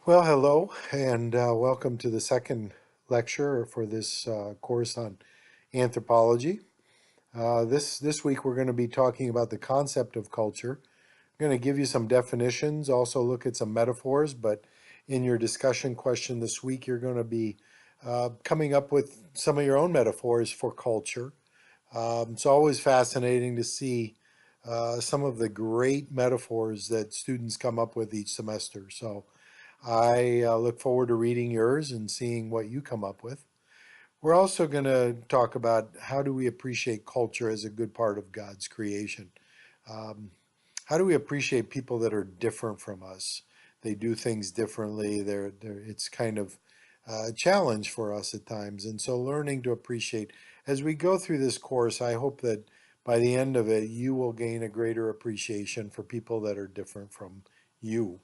Well, hello, and welcome to the second lecture for this course on anthropology. This week we're going to be talking about the concept of culture. I'm going to give you some definitions, also look at some metaphors, but in your discussion question this week, you're going to be coming up with some of your own metaphors for culture. It's always fascinating to see some of the great metaphors that students come up with each semester. So I look forward to reading yours and seeing what you come up with. We're also going to talk about how do we appreciate culture as a good part of God's creation. Um, how do we appreciate people that are different from us? They do things differently. It's kind of a challenge for us at times. And so learning to appreciate, as we go through this course, I hope that by the end of it, you will gain a greater appreciation for people that are different from you.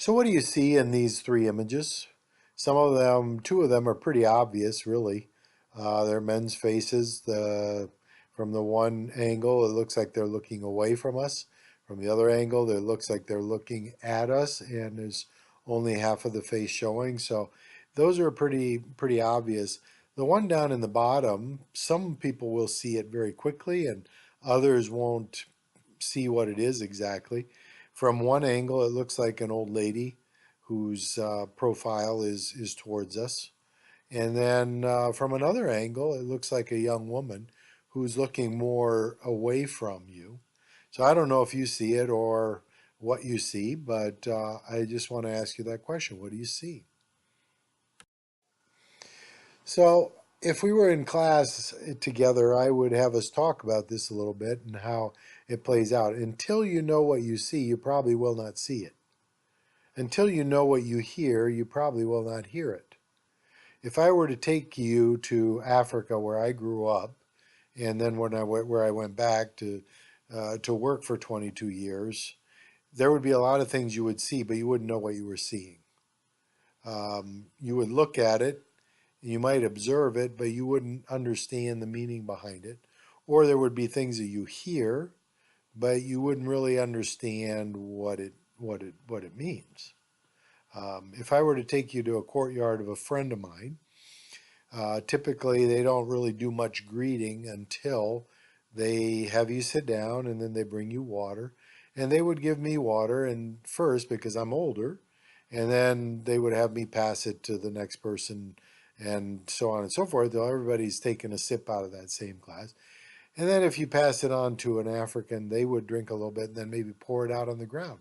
So what do you see in these three images? Some of them, two of them are pretty obvious, really. They're men's faces. From the one angle, it looks like they're looking away from us. From the other angle, it looks like they're looking at us, and there's only half of the face showing. So those are pretty obvious. The one down in the bottom, some people will see it very quickly, and others won't see what it is exactly. From one angle, it looks like an old lady whose profile is towards us. And then from another angle, it looks like a young woman who's looking more away from you. So I don't know if you see it or what you see, but I just want to ask you that question. What do you see? So if we were in class together, I would have us talk about this a little bit and how it plays out. Until you know what you see, you probably will not see it. Until you know what you hear, you probably will not hear it. If I were to take you to Africa, where I grew up, and then where I went back to work for 22 years, there would be a lot of things you would see, but you wouldn't know what you were seeing. You would look at it, you might observe it, but you wouldn't understand the meaning behind it. Or there would be things that you hear, but you wouldn't really understand what it means. If I were to take you to a courtyard of a friend of mine, typically they don't really do much greeting until they have you sit down and then they bring you water. And they would give me water and first because I'm older, and then they would have me pass it to the next person and so on and so forth, though everybody's taking a sip out of that same glass. And then if you pass it on to an African, they would drink a little bit and then maybe pour it out on the ground.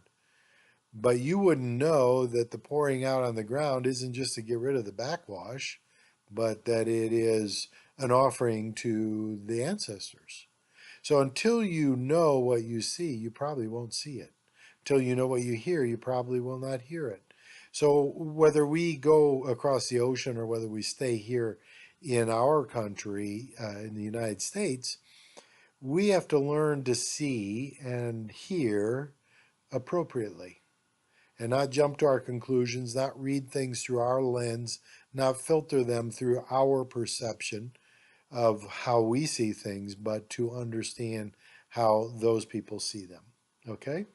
But you wouldn't know that the pouring out on the ground isn't just to get rid of the backwash, but that it is an offering to the ancestors. So until you know what you see, you probably won't see it. Until you know what you hear, you probably will not hear it. So whether we go across the ocean or whether we stay here in our country, in the United States, we have to learn to see and hear appropriately and not jump to our conclusions, not read things through our lens, not filter them through our perception of how we see things, but to understand how those people see them. Okay?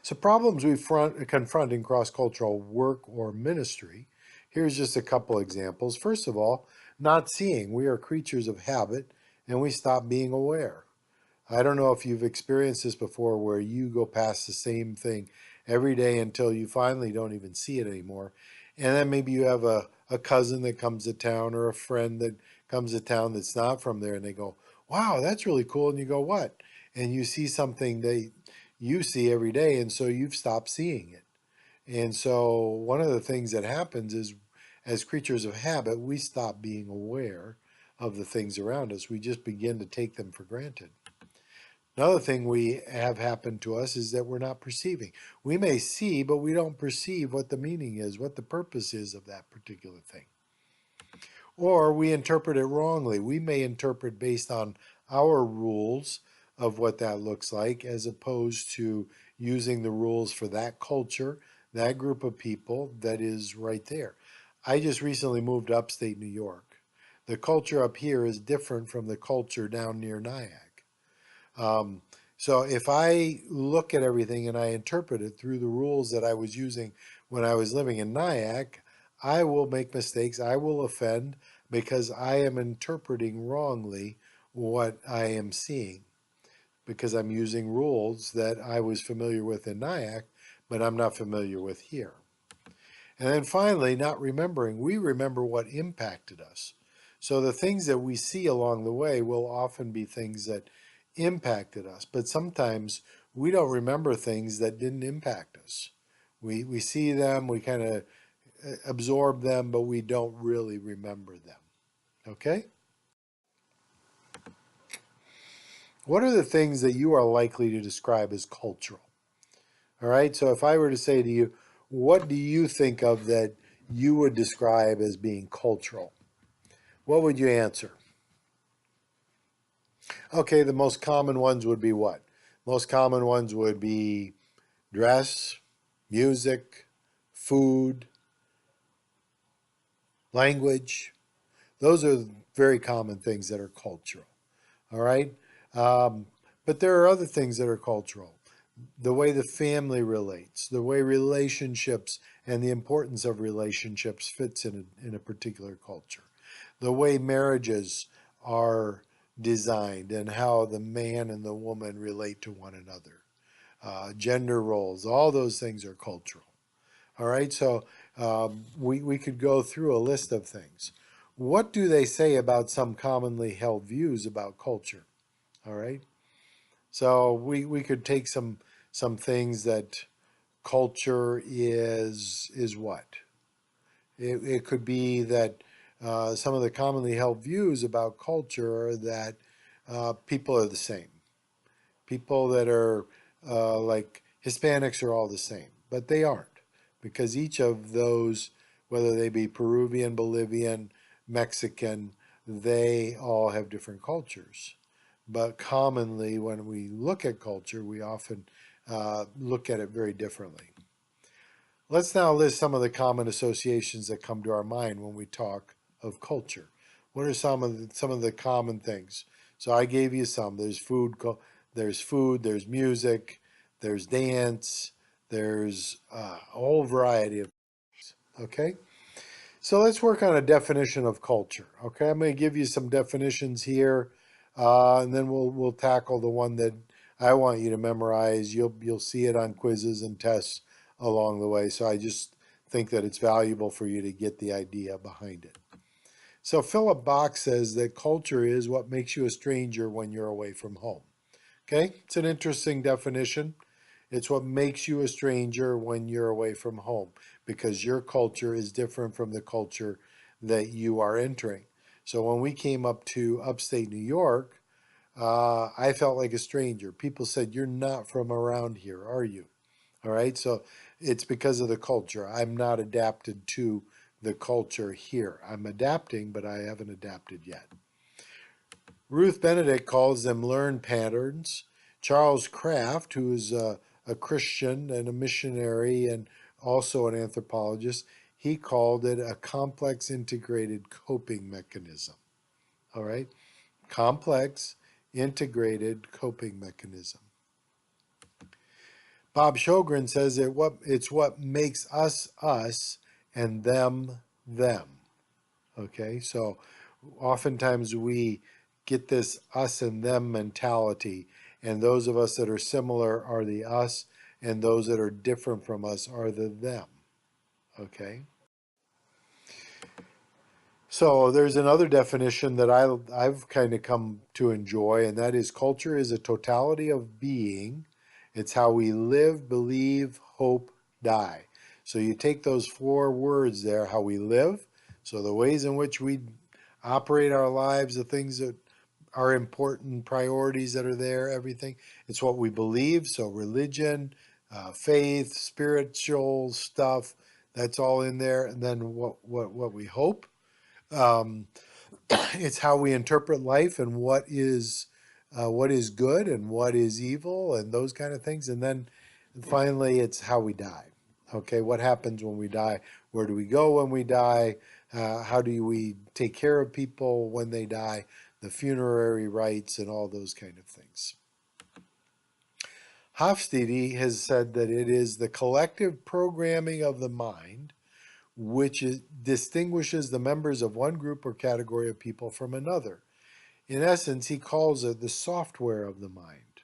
So, problems we confront in cross cultural work or ministry. Here's just a couple examples. First of all, not seeing. We are creatures of habit and we stop being aware. I don't know if you've experienced this before where you go past the same thing every day until you finally don't even see it anymore. And then maybe you have a cousin that comes to town or a friend that comes to town that's not from there and they go, wow, that's really cool. And you go, what? And you see something that you see every day. And so you've stopped seeing it. And so one of the things that happens is as creatures of habit, we stop being aware of the things around us. We just begin to take them for granted. Another thing we have happened to us is that we're not perceiving. We may see, but we don't perceive what the meaning is, what the purpose is of that particular thing. Or we interpret it wrongly. We may interpret based on our rules of what that looks like, as opposed to using the rules for that culture, that group of people that is right there. I just recently moved to upstate New York. The culture up here is different from the culture down near Nyack. Um, So if I look at everything and I interpret it through the rules that I was using when I was living in Nyack, I will make mistakes. I will offend because I am interpreting wrongly what I am seeing because I'm using rules that I was familiar with in Nyack, but I'm not familiar with here. And then finally, not remembering, we remember what impacted us. So the things that we see along the way will often be things that impacted us, but sometimes we don't remember things that didn't impact us. We see them, we kind of absorb them, but we don't really remember them. Okay? What are the things that you are likely to describe as cultural? All right, so if I were to say to you, what do you think of that you would describe as being cultural? What would you answer? Okay, the most common ones would be what? Most common ones would be dress, music, food, language. Those are very common things that are cultural. All right? Um, but there are other things that are cultural. The way the family relates, the way relationships and the importance of relationships fits in a particular culture, the way marriages are designed and how the man and the woman relate to one another, gender roles, all those things are cultural. All right, so we could go through a list of things. What do they say about some commonly held views about culture? All right, so we could take some things that culture is what? It could be that some of the commonly held views about culture are that people are the same. People that are like Hispanics are all the same, but they aren't because each of those, whether they be Peruvian, Bolivian, Mexican, they all have different cultures. But commonly, when we look at culture, we often look at it very differently. Let's now list some of the common associations that come to our mind when we talk of culture. What are some of the common things? So I gave you some. There's food, there's music, there's dance, there's a whole variety of things. Okay? So let's work on a definition of culture. Okay, I'm going to give you some definitions here, and then we'll tackle the one that I want you to memorize. You'll see it on quizzes and tests along the way. So I just think that it's valuable for you to get the idea behind it. So Philip Bach says that culture is what makes you a stranger when you're away from home. Okay, it's an interesting definition. It's what makes you a stranger when you're away from home because your culture is different from the culture that you are entering. So when we came up to upstate New York, I felt like a stranger. People said, "You're not from around here, are you?" All right, so it's because of the culture. I'm not adapted to the culture here. I'm adapting, but I haven't adapted yet. Ruth Benedict calls them learned patterns. Charles Kraft, who is a Christian and a missionary and also an anthropologist, he called it a complex integrated coping mechanism. All right? Complex integrated coping mechanism. Bob Sjogren says it's what makes us us and them them. Okay, so oftentimes we get this us and them mentality, and those of us that are similar are the us, and those that are different from us are the them. Okay, so there's another definition that I've kind of come to enjoy, and that is culture is a totality of being. It's how we live, believe, hope, die. So you take those four words there, how we live, so the ways in which we operate our lives, the things that are important priorities that are there, everything. It's what we believe, so religion, faith, spiritual stuff, that's all in there. And then what we hope. Um, it's how we interpret life and what is good and what is evil and those kind of things. And then finally, it's how we die. Okay, what happens when we die? Where do we go when we die? How do we take care of people when they die? The funerary rites and all those kind of things. Hofstede has said that it is the collective programming of the mind which distinguishes the members of one group or category of people from another. In essence, he calls it the software of the mind.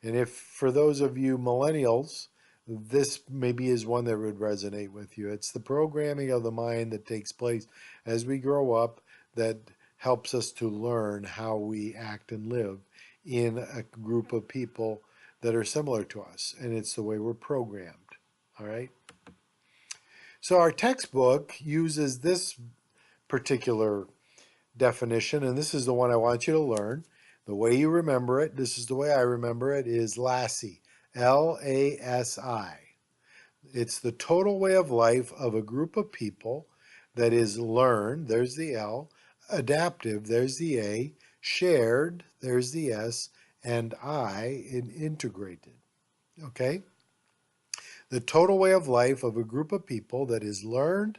And if for those of you millennials, this maybe is one that would resonate with you. It's the programming of the mind that takes place as we grow up that helps us to learn how we act and live in a group of people that are similar to us. And it's the way we're programmed. All right. So our textbook uses this particular definition, and this is the one I want you to learn. The way you remember it, this is the way I remember it, is LASI, L-A-S-I. It's the total way of life of a group of people that is learned, there's the L, adaptive, there's the A, shared, there's the S, and I in integrated. Okay? The total way of life of a group of people that is learned,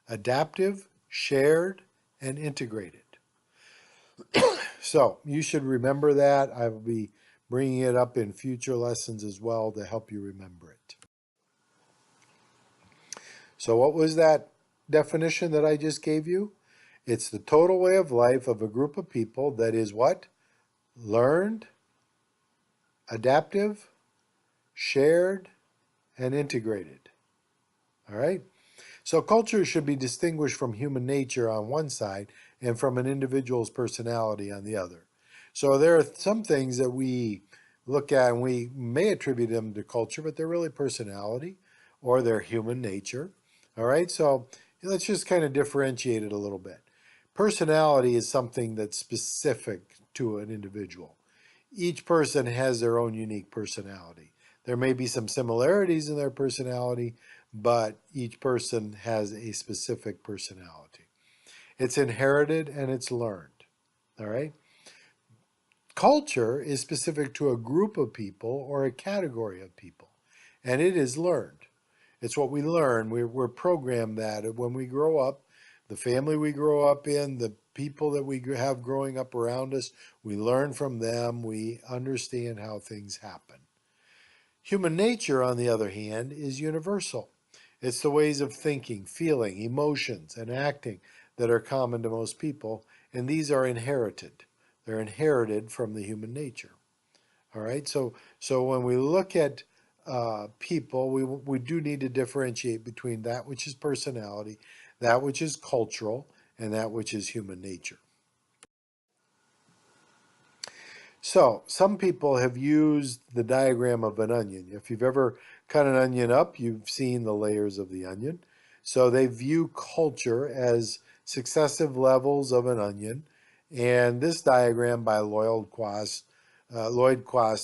adaptive, shared, and integrated. So you should remember that. I will be bringing it up in future lessons as well to help you remember it. So what was that definition that I just gave you? It's the total way of life of a group of people that is what? Learned, adaptive, shared, and integrated. All right? So culture should be distinguished from human nature on one side and from an individual's personality on the other. So there are some things that we look at and we may attribute them to culture, but they're really personality or they're human nature. All right, so let's just kind of differentiate it a little bit. Personality is something that's specific to an individual. Each person has their own unique personality. There may be some similarities in their personality, but each person has a specific personality. It's inherited and it's learned. All right? Culture is specific to a group of people or a category of people, and it is learned. It's what we learn. We're programmed that when we grow up, the family we grow up in, the people that we have growing up around us, we learn from them. We understand how things happen. Human nature, on the other hand, is universal. It's the ways of thinking, feeling, emotions, and acting that are common to most people, and these are inherited. They're inherited from the human nature. All right, so when we look at people, we do need to differentiate between that which is personality, that which is cultural, and that which is human nature. So some people have used the diagram of an onion. If you've ever cut an onion up, you've seen the layers of the onion. So they view culture as successive levels of an onion. And this diagram by Lloyd Quast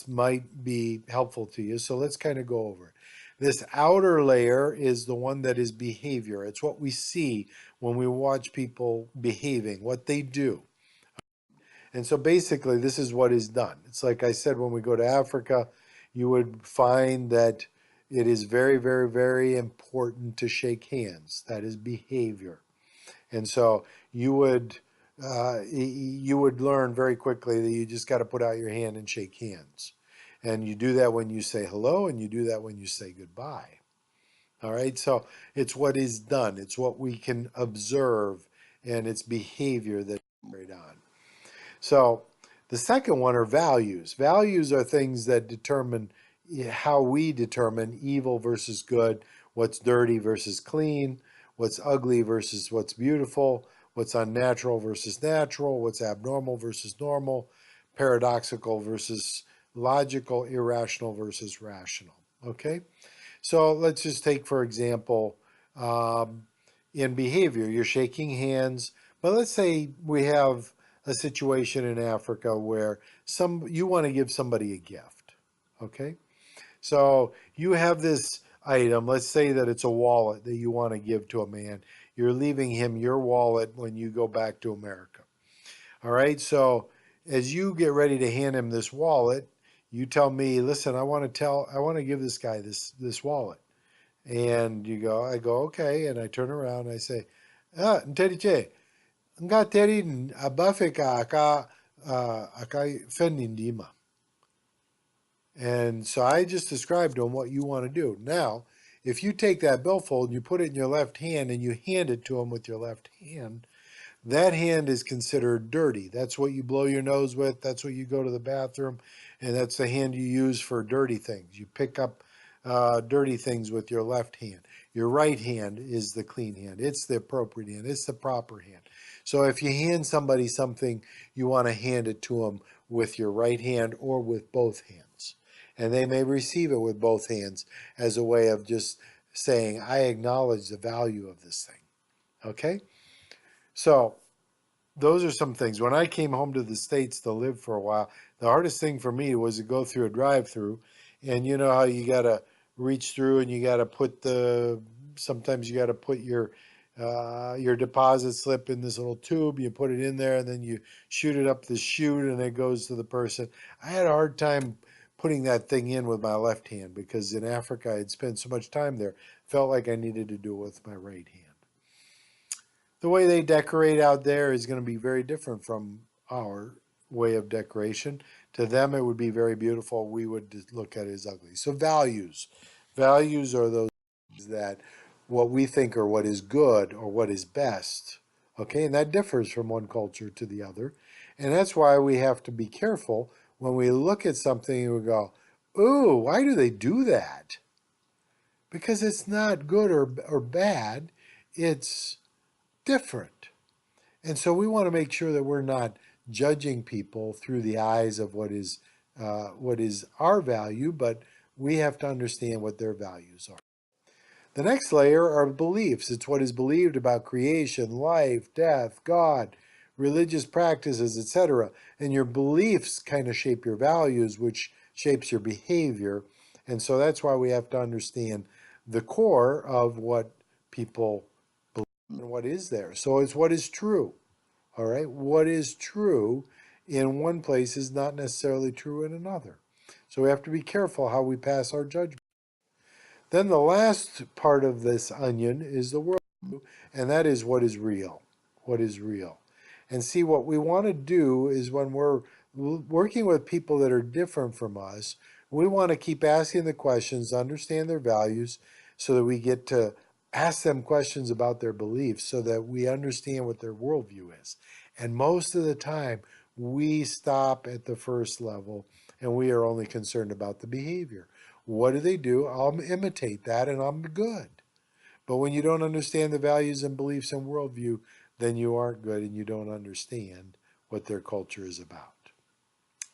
might be helpful to you. So let's kind of go over it. This outer layer is the one that is behavior. It's what we see when we watch people behaving, what they do. And so basically, this is what is done. It's like I said, when we go to Africa, you would find that it is very, very, very important to shake hands. That is behavior. And so you would learn very quickly that you just got to put out your hand and shake hands. And you do that when you say hello, and you do that when you say goodbye. All right, so it's what is done. It's what we can observe, and it's behavior that's carried on. So the second one are values. Values are things that determine how we determine evil versus good, what's dirty versus clean, what's ugly versus what's beautiful, what's unnatural versus natural, what's abnormal versus normal, paradoxical versus logical, irrational versus rational. Okay? So let's just take, for example, um, in behavior, you're shaking hands, but let's say we have a situation in Africa where you want to give somebody a gift. Okay? So you have this item, let's say that it's a wallet that you want to give to a man. You're leaving him your wallet when you go back to America. All right? So as you get ready to hand him this wallet, you tell me, listen, I want to give this guy this wallet. And I go, okay. And I turn around and I say, Nteri che, nga teri abafe ka aka fenindima. And so I just described to them what you want to do. Now, if you take that billfold and you put it in your left hand and you hand it to them with your left hand, that hand is considered dirty. That's what you blow your nose with. That's what you go to the bathroom. And that's the hand you use for dirty things. You pick up dirty things with your left hand. Your right hand is the clean hand. It's the appropriate hand. It's the proper hand. So if you hand somebody something, you want to hand it to them with your right hand or with both hands. And they may receive it with both hands as a way of just saying, I acknowledge the value of this thing. Okay? So those are some things. When I came home to the States to live for a while, the hardest thing for me was to go through a drive-through, and you know how you got to reach through and you got to put sometimes you got to put your deposit slip in this little tube. You put it in there, and then you shoot it up the chute, and it goes to the person. I had a hard time putting that thing in with my left hand because in Africa I had spent so much time there. Felt like I needed to do it with my right hand. The way they decorate out there is going to be very different from our way of decoration. To them, it would be very beautiful. We would look at it as ugly. So values. Values are those that what we think are what is good or what is best. Okay, and that differs from one culture to the other. And that's why we have to be careful when we look at something and we go, ooh, why do they do that? Because it's not good or bad. It's different. And so we want to make sure that we're not judging people through the eyes of what is our value, but we have to understand what their values are. The next layer are beliefs. It's what is believed about creation, life, death, God, religious practices, etc. And your beliefs kind of shape your values, which shapes your behavior. And so that's why we have to understand the core of what people believe and what is there. So it's what is true. All right. What is true in one place is not necessarily true in another. So we have to be careful how we pass our judgment. Then the last part of this onion is the worldview, and that is what is real. What is real. And see, what we want to do is when we're working with people that are different from us, we want to keep asking the questions, understand their values, so that we get to ask them questions about their beliefs so that we understand what their worldview is. And most of the time, we stop at the first level and we are only concerned about the behavior. What do they do? I'll imitate that and I'm good. But when you don't understand the values and beliefs and worldview, then you aren't good and you don't understand what their culture is about.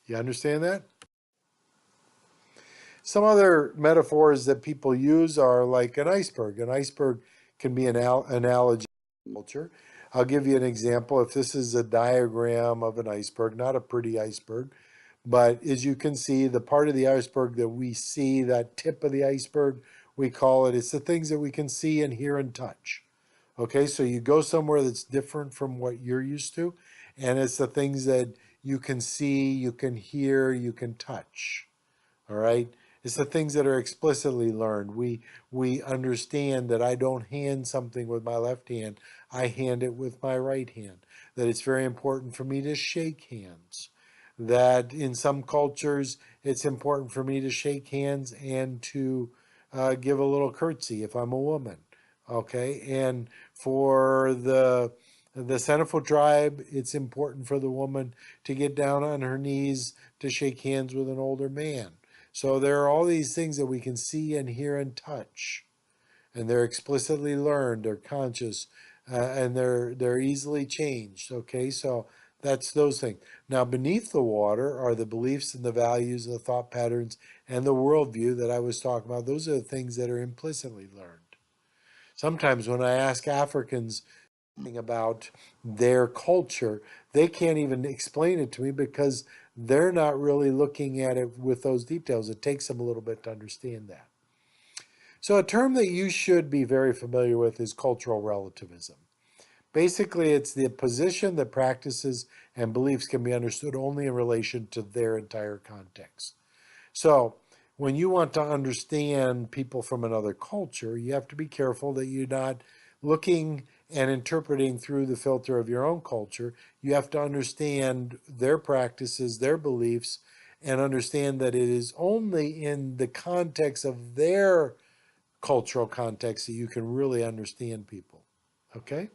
You understand that? Some other metaphors that people use are like an iceberg. An iceberg can be an analogy to culture. I'll give you an example. If this is a diagram of an iceberg, not a pretty iceberg, but as you can see, the part of the iceberg that we see, that tip of the iceberg, we call it's the things that we can see and hear and touch. Okay, so you go somewhere that's different from what you're used to, and it's the things that you can see, you can hear, you can touch. All right, it's the things that are explicitly learned. We understand that I don't hand something with my left hand, I hand it with my right hand. That it's very important for me to shake hands. That in some cultures it's important for me to shake hands and to give a little curtsy if I'm a woman. Okay, and for the Seneca tribe, it's important for the woman to get down on her knees to shake hands with an older man. So there are all these things that we can see and hear and touch, and they're explicitly learned, they're conscious, and they're easily changed. Okay, so that's those things. Now, beneath the water are the beliefs and the values, the thought patterns, and the worldview that I was talking about. Those are the things that are implicitly learned. Sometimes when I ask Africans about their culture, they can't even explain it to me because they're not really looking at it with those details. It takes them a little bit to understand that. So a term that you should be very familiar with is cultural relativism. Basically, it's the position that practices and beliefs can be understood only in relation to their entire context. So when you want to understand people from another culture, you have to be careful that you're not looking and interpreting through the filter of your own culture. You have to understand their practices, their beliefs, and understand that it is only in the context of their cultural context that you can really understand people. Okay?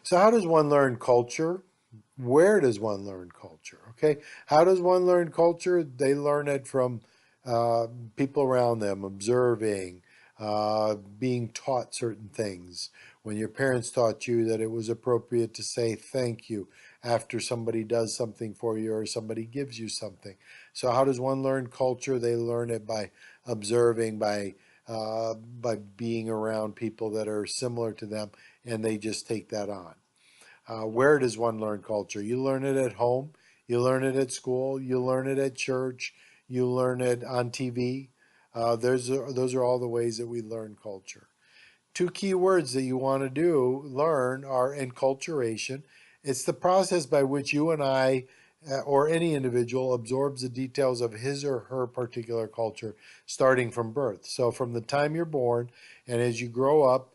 So, how does one learn culture? Where does one learn culture? Okay, how does one learn culture? They learn it from uh, people around them, observing, being taught certain things. When your parents taught you that it was appropriate to say thank you after somebody does something for you or somebody gives you something. So, how does one learn culture? They learn it by observing, by being around people that are similar to them, and they just take that on. Where does one learn culture? You learn it at home, you learn it at school, you learn it at church, you learn it on TV. Those are all the ways that we learn culture. Two key words that you want to learn are enculturation. It's the process by which you and I, or any individual, absorbs the details of his or her particular culture starting from birth. So, from the time you're born and as you grow up,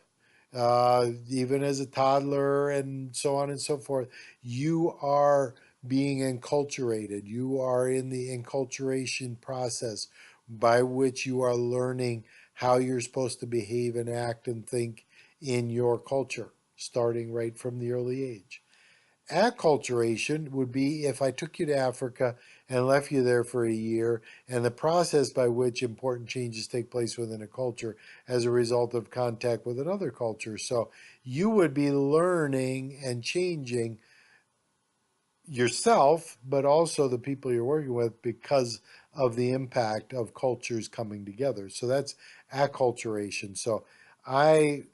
even as a toddler and so on and so forth, you are being enculturated. You are in the enculturation process by which you are learning how you're supposed to behave and act and think in your culture, starting right from the early age. Acculturation would be if I took you to Africa and left you there for a year, and the process by which important changes take place within a culture as a result of contact with another culture. So you would be learning and changing yourself, but also the people you're working with because of the impact of cultures coming together. So that's acculturation. So I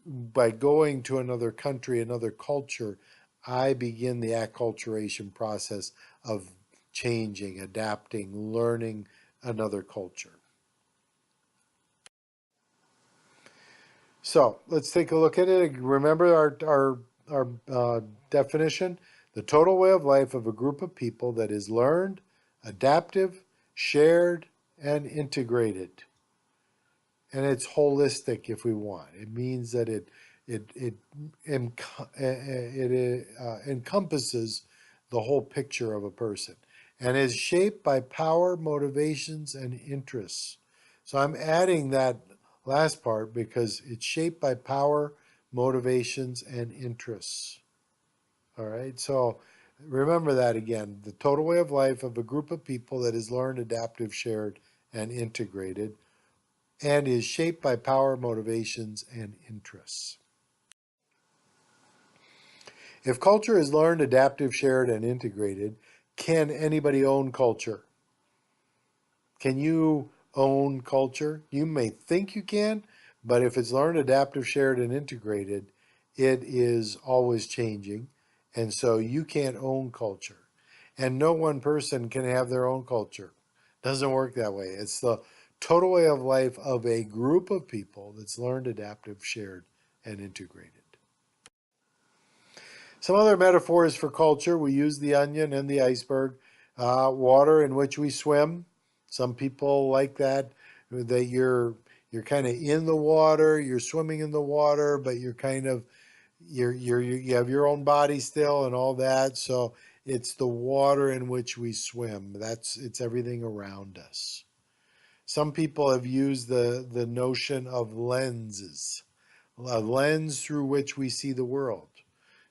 by going to another country, another culture, I begin the acculturation process of changing, adapting, learning another culture. So let's take a look at it. Remember our definition: the total way of life of a group of people that is learned, adaptive, shared, and integrated. And it's holistic if we want. It means that it encompasses the whole picture of a person and is shaped by power, motivations, and interests. So I'm adding that last part because it's shaped by power, motivations, and interests. All right. So remember that again: the total way of life of a group of people that is learned, adaptive, shared, and integrated, and is shaped by power, motivations, and interests. If culture is learned, adaptive, shared, and integrated, can anybody own culture? Can you own culture? You may think you can, but if it's learned, adaptive, shared, and integrated, it is always changing. And so you can't own culture. And no one person can have their own culture. Doesn't work that way. It's the total way of life of a group of people that's learned, adaptive, shared, and integrated. Some other metaphors for culture: we use the onion and the iceberg, water in which we swim. Some people like that you're kind of in the water, you're swimming in the water, but you're kind of you have your own body still and all that. So it's the water in which we swim. It's everything around us. Some people have used the notion of lenses, a lens through which we see the world.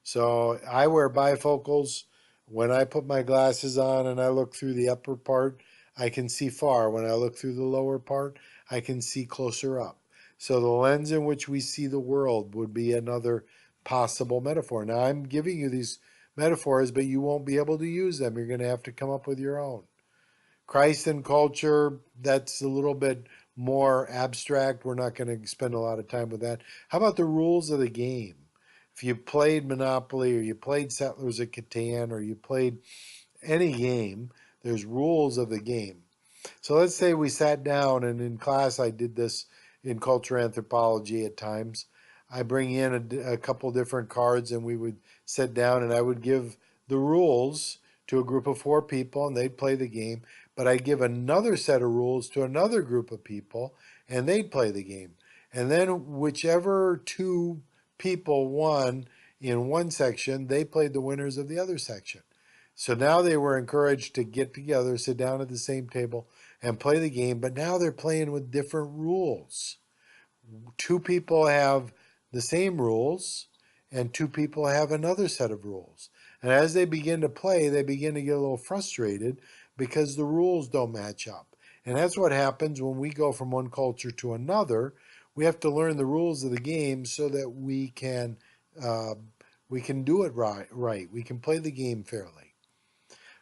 So I wear bifocals. When I put my glasses on and I look through the upper part, I can see far. When I look through the lower part, I can see closer up. So the lens in which we see the world would be another possible metaphor. Now I'm giving you these metaphors, but you won't be able to use them. You're going to have to come up with your own. Christ and culture, that's a little bit more abstract. We're not going to spend a lot of time with that. How about the rules of the game? If you played Monopoly or you played Settlers of Catan or you played any game, there's rules of the game. So let's say we sat down, and in class I did this in culture anthropology at times. I bring in a couple different cards and we would sit down and I would give the rules to a group of four people and they'd play the game. But I'd give another set of rules to another group of people and they'd play the game. And then whichever two people won in one section, they played the winners of the other section. So now they were encouraged to get together, sit down at the same table, and play the game, but now they're playing with different rules. Two people have the same rules, and two people have another set of rules. And as they begin to play, they begin to get a little frustrated because the rules don't match up. And that's what happens when we go from one culture to another. We have to learn the rules of the game so that uh, we can do it right. We can play the game fairly.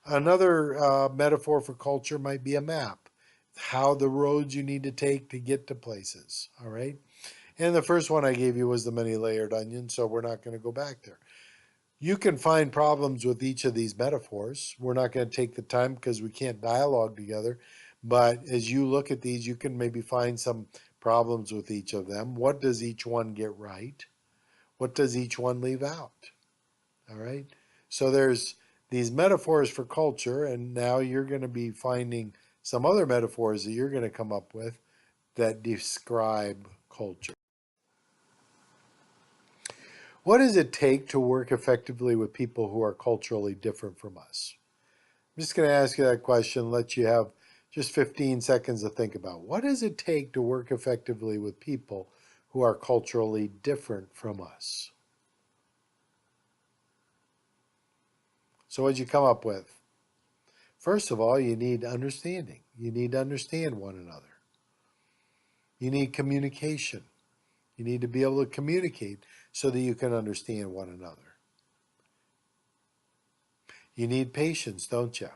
Another metaphor for culture might be a map, how the roads you need to take to get to places. All right. And the first one I gave you was the many-layered onion, so we're not going to go back there. You can find problems with each of these metaphors. We're not going to take the time because we can't dialogue together. But as you look at these, you can maybe find some problems with each of them. What does each one get right? What does each one leave out? All right. So there's these metaphors for culture, and now you're going to be finding some other metaphors that you're going to come up with that describe culture. What does it take to work effectively with people who are culturally different from us? I'm just going to ask you that question, let you have just 15 seconds to think about. What does it take to work effectively with people who are culturally different from us? So what'd you come up with? First of all, you need understanding. You need to understand one another. You need communication. You need to be able to communicate so that you can understand one another. You need patience, don't you?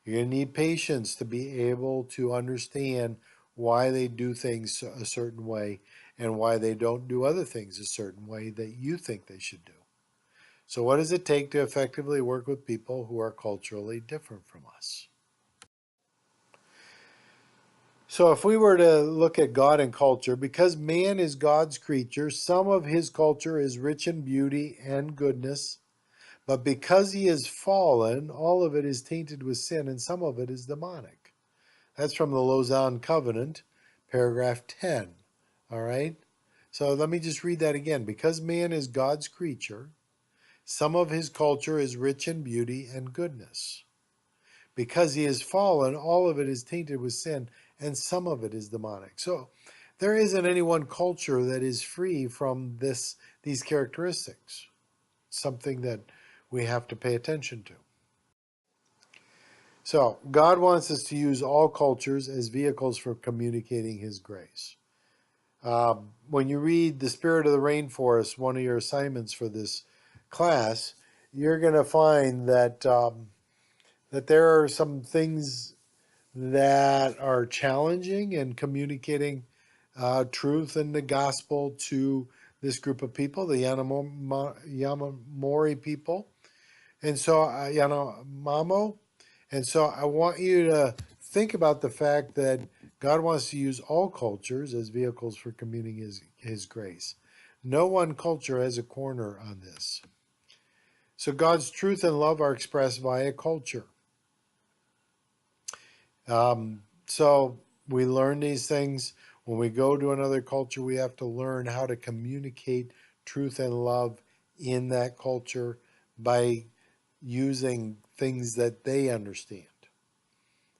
You're going to need patience to be able to understand why they do things a certain way and why they don't do other things a certain way that you think they should do. So what does it take to effectively work with people who are culturally different from us? So if we were to look at God and culture, because man is God's creature, some of his culture is rich in beauty and goodness, but because he is fallen, all of it is tainted with sin and some of it is demonic. That's from the Lausanne Covenant, paragraph 10. All right? So let me just read that again. Because man is God's creature, some of his culture is rich in beauty and goodness. Because he is fallen, all of it is tainted with sin, and some of it is demonic. So there isn't any one culture that is free from these characteristics. Something that we have to pay attention to. So God wants us to use all cultures as vehicles for communicating his grace. When you read The Spirit of the Rainforest, one of your assignments for this class, you're going to find that there are some things that are challenging in communicating truth and the gospel to this group of people, the Yanomori people. And so, Yanomamo. And so I want you to think about the fact that God wants to use all cultures as vehicles for communicating his grace. No one culture has a corner on this. So God's truth and love are expressed via culture. So we learn these things. When we go to another culture, we have to learn how to communicate truth and love in that culture by using things that they understand.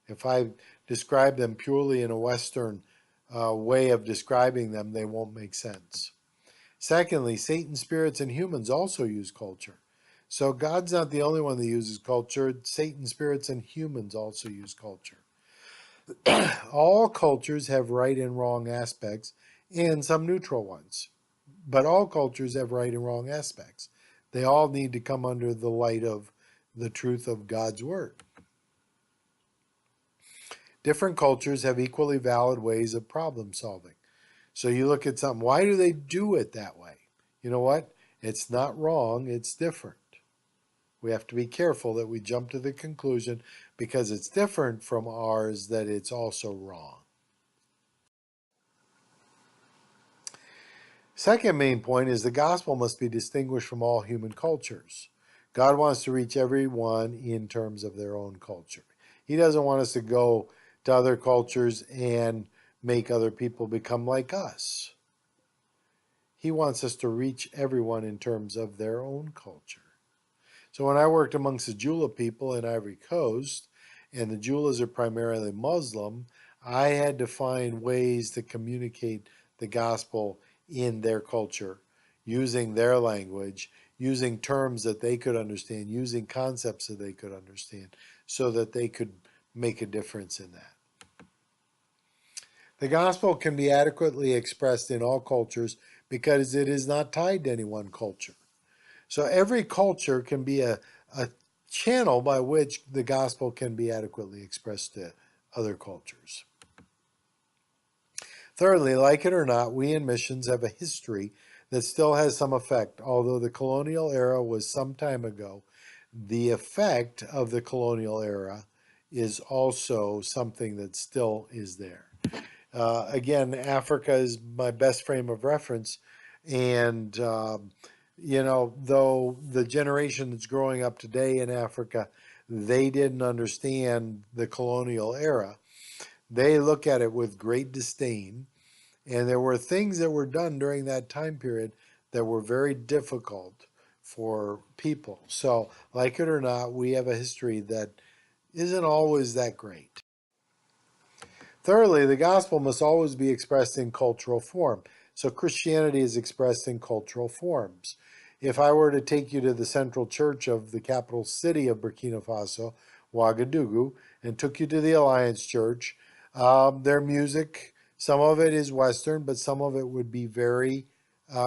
If I describe them purely in a Western way of describing them, they won't make sense. Secondly, Satan, spirits, and humans also use culture. So God's not the only one that uses culture. Satan, spirits, and humans also use culture. All cultures have right and wrong aspects and some neutral ones. But all cultures have right and wrong aspects. They all need to come under the light of the truth of God's word. Different cultures have equally valid ways of problem solving. So you look at something, why do they do it that way? You know what? It's not wrong, it's different. We have to be careful that we jump to the conclusion because it's different from ours that it's also wrong. Second main point is the gospel must be distinguished from all human cultures. God wants to reach everyone in terms of their own culture. He doesn't want us to go to other cultures and make other people become like us. He wants us to reach everyone in terms of their own culture. So when I worked amongst the Jula people in Ivory Coast, and the Julas are primarily Muslim, I had to find ways to communicate the gospel in their culture, using their language, using terms that they could understand, using concepts that they could understand, so that they could make a difference in that. The gospel can be adequately expressed in all cultures because it is not tied to any one culture. So every culture can be a channel by which the gospel can be adequately expressed to other cultures. Thirdly, like it or not, we in missions have a history that still has some effect. Although the colonial era was some time ago, the effect of the colonial era is also something that still is there. Again, Africa is my best frame of reference. And, though the generation that's growing up today in Africa, they didn't understand the colonial era, they look at it with great disdain. And there were things that were done during that time period that were very difficult for people. So, like it or not, we have a history that isn't always that great. Thirdly, the gospel must always be expressed in cultural form. So Christianity is expressed in cultural forms. If I were to take you to the central church of the capital city of Burkina Faso, Ouagadougou, and took you to the Alliance Church, their music, some of it is Western, but some of it would be very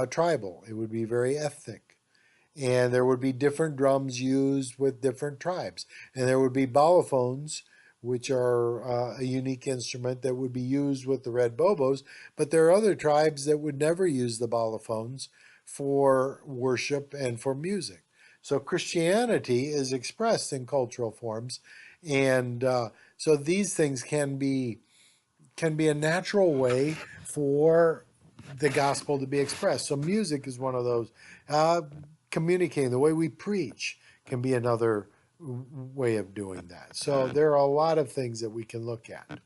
tribal. It would be very ethnic. And there would be different drums used with different tribes. And there would be balafons, which are a unique instrument that would be used with the red bobos, but there are other tribes that would never use the balafons for worship and for music. So Christianity is expressed in cultural forms, and so these things can be a natural way for the gospel to be expressed. So music is one of those. Uh, Communicating, the way we preach, can be another way of doing that. So there are a lot of things that we can look at.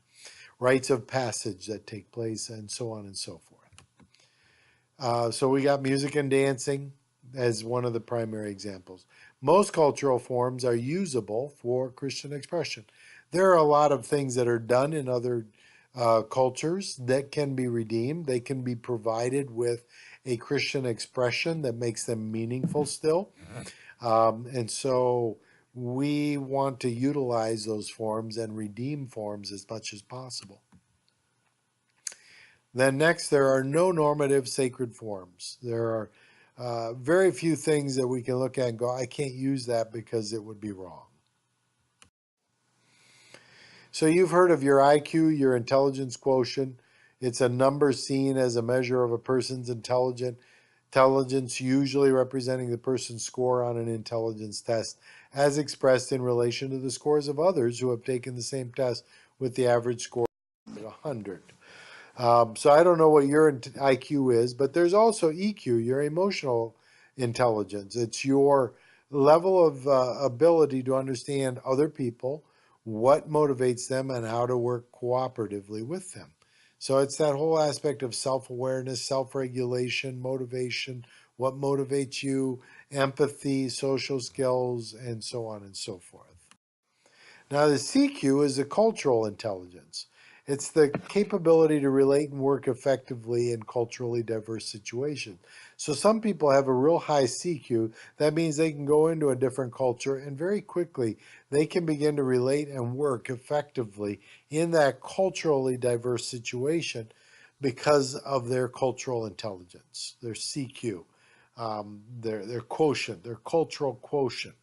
Rites of passage that take place, and so on and so forth. So we got music and dancing as one of the primary examples. Most cultural forms are usable for Christian expression. There are a lot of things that are done in other cultures that can be redeemed. They can be provided with a Christian expression that makes them meaningful still. And so we want to utilize those forms and redeem forms as much as possible. Then next, there are no normative sacred forms. There are very few things that we can look at and go, I can't use that because it would be wrong. So you've heard of your IQ, your intelligence quotient. It's a number seen as a measure of a person's intelligence, usually representing the person's score on an intelligence test, as expressed in relation to the scores of others who have taken the same test with the average score of 100. So I don't know what your IQ is, but there's also EQ, your emotional intelligence. It's your level of ability to understand other people, what motivates them, and how to work cooperatively with them. So it's that whole aspect of self-awareness, self-regulation, motivation, what motivates you, empathy, social skills, and so on and so forth. Now, the CQ is a cultural intelligence. It's the capability to relate and work effectively in culturally diverse situations. So some people have a real high CQ. That means they can go into a different culture and very quickly they can begin to relate and work effectively in that culturally diverse situation because of their cultural intelligence, their CQ, their quotient, their cultural quotient.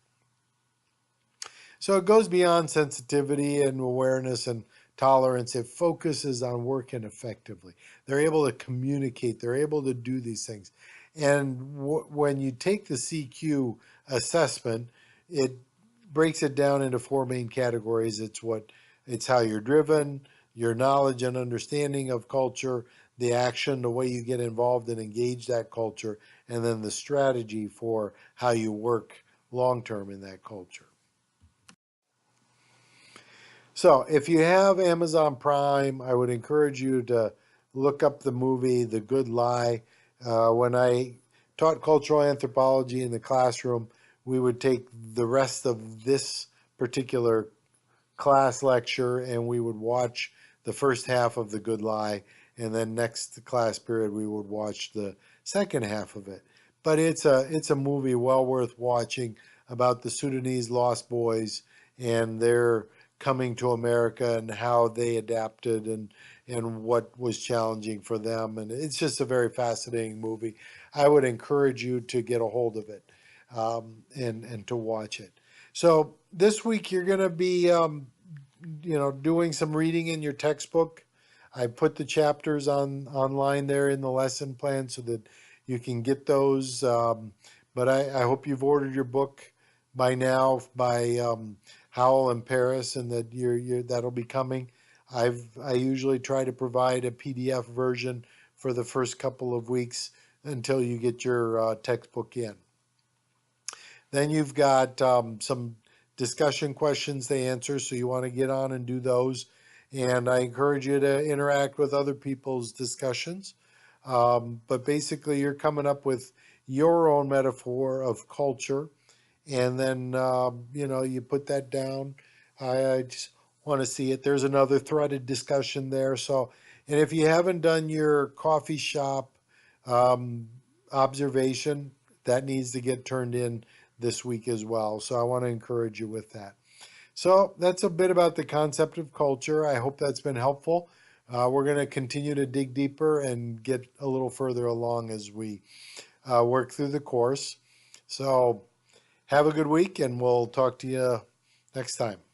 So it goes beyond sensitivity and awareness and tolerance. It focuses on working effectively. They're able to communicate. They're able to do these things. And when you take the CQ assessment, it breaks it down into four main categories. It's how you're driven, your knowledge and understanding of culture, the action, the way you get involved and engage that culture, and then the strategy for how you work long term in that culture. So, if you have Amazon Prime, I would encourage you to look up the movie The Good Lie. When I taught cultural anthropology in the classroom, we would take the rest of this particular class lecture and we would watch the first half of The Good Lie, and then next class period we would watch the second half of it. But it's a movie well worth watching about the Sudanese lost boys and their coming to America and how they adapted and what was challenging for them. And it's just a very fascinating movie. I would encourage you to get a hold of it, and to watch it. So this week you're going to be doing some reading in your textbook. I put the chapters on online there in the lesson plan so that you can get those. But I hope you've ordered your book by now by Howell and Paris, and that that'll be coming. I usually try to provide a PDF version for the first couple of weeks until you get your textbook in. Then you've got some discussion questions to answer, so you want to get on and do those. And I encourage you to interact with other people's discussions. But basically, you're coming up with your own metaphor of culture, and then you put that down. I just want to see it. There's another threaded discussion there. So, and if you haven't done your coffee shop um, observation, that needs to get turned in this week as well. So I want to encourage you with that. So that's a bit about the concept of culture. I hope that's been helpful. We're going to continue to dig deeper and get a little further along as we work through the course. So have a good week, and we'll talk to you next time.